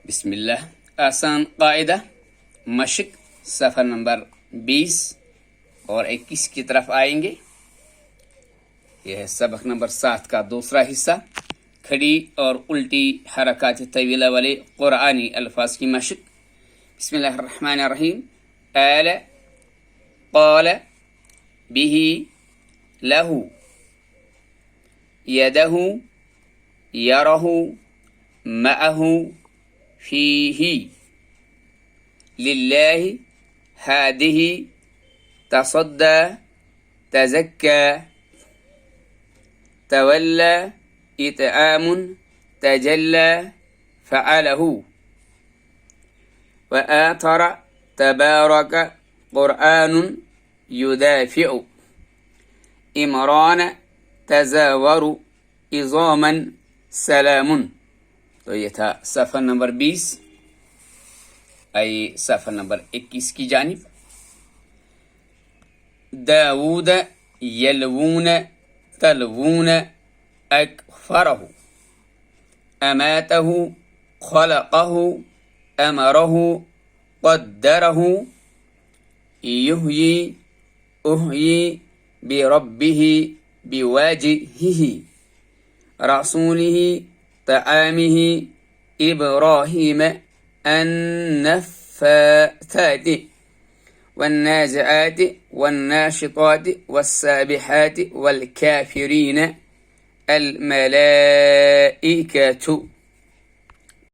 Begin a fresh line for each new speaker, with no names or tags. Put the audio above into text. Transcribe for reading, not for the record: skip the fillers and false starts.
बिस्मिल्लाह। आसान कायदा मशक सफ़र नंबर 20 और 21 की तरफ आएंगे। यह है सबक नंबर 7 का दूसरा हिस्सा। खड़ी और उल्टी हरकत तवीला वाले कुरानी अल्फाज की मशक। बिस्मिल्लाहिर्रहमानिर्रहीम। आल, क़ाल, बिही, लहू, यदहू, यरहू, मअहू, फीही, लिल्लाहि, हादिही, तसद्दा, तज़क्का, तवल्ला, इतआमुन, तजल्ला, फ़अलहू, वआथर, तबारक, क़ुरआनुन युदाफ़िउ, इमरान, तज़ावरु, इज़ामन, सलामुन। तो ये था सफ़र नंबर 20। आइए सफ़र नंबर 21 की जानिब। दाऊद यलवून तलवून अकफरहु, अमातहु, खलक़हु, अमरहु, क़द्दरहु, युहयी, उहयी, बिरब्बिही, बिवाजिहिही, रसूलिही, तआमिही, इब्राहीम, अन्नफ़ाथात, वन्नाज़िआत, वन्नाशितात, वस्साबिहात, वल्काफिरीन, अलमलाइकतु।